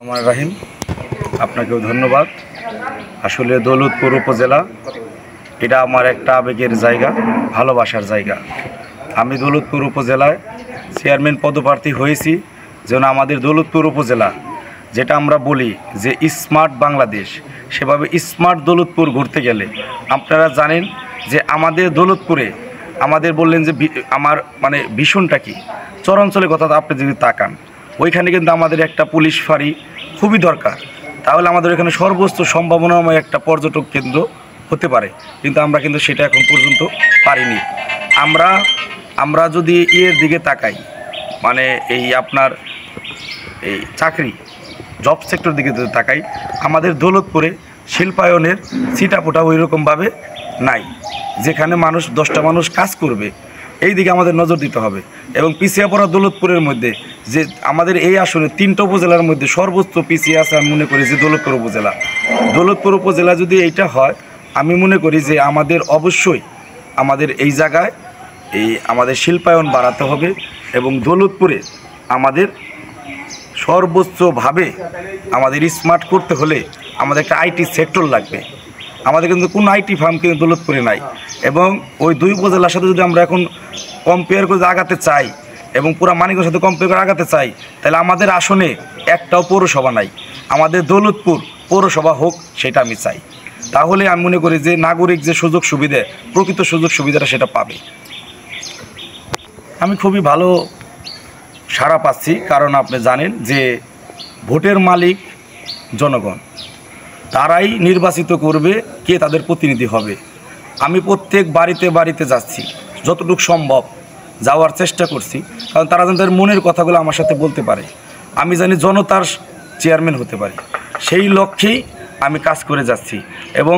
আমার রাহিম, আপনাকেও ধন্যবাদ। আসলে দৌলতপুর উপজেলা এটা আমার একটা আবেগের জায়গা, ভালোবাসার জায়গা। আমি দৌলতপুর উপজেলায় চেয়ারম্যান পদপ্রার্থী হয়েছি যেন আমাদের দৌলতপুর উপজেলা, যেটা আমরা বলি যে স্মার্ট বাংলাদেশ, সেভাবে স্মার্ট দৌলতপুর ঘুরতে গেলে আপনারা জানেন যে আমাদের দৌলতপুরে আমাদের বললেন যে আমার ভীষণটা কি চরাঞ্চলের কথা আপনি যদি তাকান, ওইখানে কিন্তু আমাদের একটা পুলিশ ফাঁড়ি খুবই দরকার। তাহলে আমাদের এখানে সর্বোচ্চ সম্ভাবনাময় একটা পর্যটক কেন্দ্র হতে পারে, কিন্তু আমরা কিন্তু সেটা এখন পর্যন্ত পারিনি। আমরা যদি এর দিকে তাকাই, এই আপনার এই চাকরি জব সেক্টর দিকে যদি তাকাই, আমাদের দৌলতপুরে শিল্পায়নের ছিটাফোটা ওই রকমভাবে নাই, যেখানে 10টা মানুষ কাজ করবে। এই দিকে আমাদের নজর দিতে হবে। এবং পিছিয়ে পড়া দৌলতপুরের মধ্যে যে আমাদের এই আসনে 3টা উপজেলার মধ্যে সর্বোচ্চ পিছিয়ে আছে আমি মনে করি যে দৌলতপুর উপজেলা। দৌলতপুর উপজেলা যদি এইটা হয়, আমি মনে করি যে আমাদের অবশ্যই আমাদের এই জায়গায় আমাদের শিল্পায়ন বাড়াতে হবে। এবং দৌলতপুরে আমাদের সর্বোচ্চভাবে আমাদের স্মার্ট করতে হলে আমাদের একটা আইটি সেক্টর লাগবে। আমাদের কিন্তু কোনো আইটি ফার্ম কিন্তু দৌলতপুরে নাই। এবং ওই 2 উপজেলার সাথে যদি আমরা এখন কম্পেয়ার করে আগাতে চাই এবং পুরো মানিকগঞ্জের সাথে কম্পেয়ার করে আগাতে চাই, তাহলে আমাদের আসনে একটাও পৌরসভা নাই। আমাদের দৌলতপুর পৌরসভা হোক, সেটা আমি চাই। তাহলে আমি মনে করি যে নাগরিক যে সুযোগ সুবিধা, প্রকৃত সুযোগ সুবিধাটা সেটা পাবে। আমি খুবই ভালো সাড়া পাচ্ছি, কারণ আপনি জানেন যে ভোটের মালিক জনগণ, তারাই নির্বাচিত করবে কে তাদের প্রতিনিধি হবে। আমি প্রত্যেক বাড়িতে বাড়িতে যাচ্ছি, যতটুকু সম্ভব যাওয়ার চেষ্টা করছি, কারণ তারা যেন তাদের মনের কথাগুলো আমার সাথে বলতে পারে। আমি জানি জনতার চেয়ারম্যান হতে পারি, সেই লক্ষ্যেই আমি কাজ করে যাচ্ছি। এবং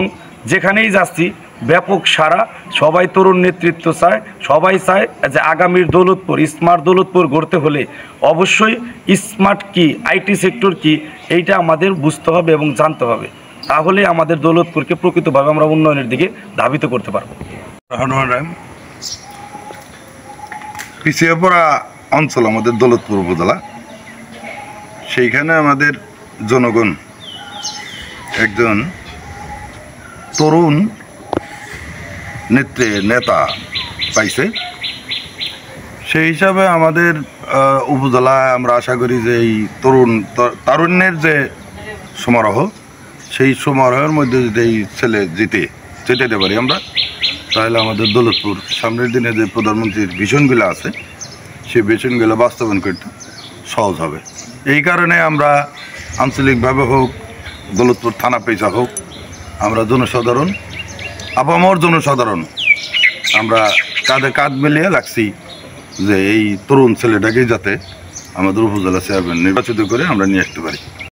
যেখানেই যাচ্ছি ব্যাপক সাড়া, সবাই তরুণ নেতৃত্ব চায়, সবাই চায় যে আগামীর দৌলতপুর স্মার্ট দৌলতপুর গড়তে হলে অবশ্যই স্মার্ট কি, আইটি সেক্টর কি, এইটা আমাদের বুঝতে হবে এবং জানতে হবে। তাহলে আমাদের দৌলতপুরকে প্রকৃতভাবে আমরা উন্নয়নের দিকে ধাবিত করতে পারব। পিছিয়ে পড়া অঞ্চল আমাদের দৌলতপুর উপজেলা, সেইখানে আমাদের জনগণ একজন তরুণ নেতা পাইছে। সেই হিসাবে আমাদের উপজেলায় আমরা আশা করি যে এই তারুণ্যের যে সমারোহ, সেই সমারোহের মধ্যে যদি এই ছেলে যেতে পারি আমরা, তাহলে আমাদের দৌলতপুর সামনের দিনে যে প্রধানমন্ত্রীর ভিশনগুলো আছে, সেই ভিশনগুলো বাস্তবায়ন করতে সহজ হবে। এই কারণে আমরা আঞ্চলিকভাবে হোক, দৌলতপুর থানা পেশা হোক, আমরা জনসাধারণ, আপামর জনসাধারণ, আমরা কাঁধে কাঁধ মিলিয়ে লাগছি যে এই তরুণ ছেলেটাকে যাতে আমাদের উপজেলা চেয়ারম্যান নির্বাচিত করে আমরা নিয়ে আসতে পারি।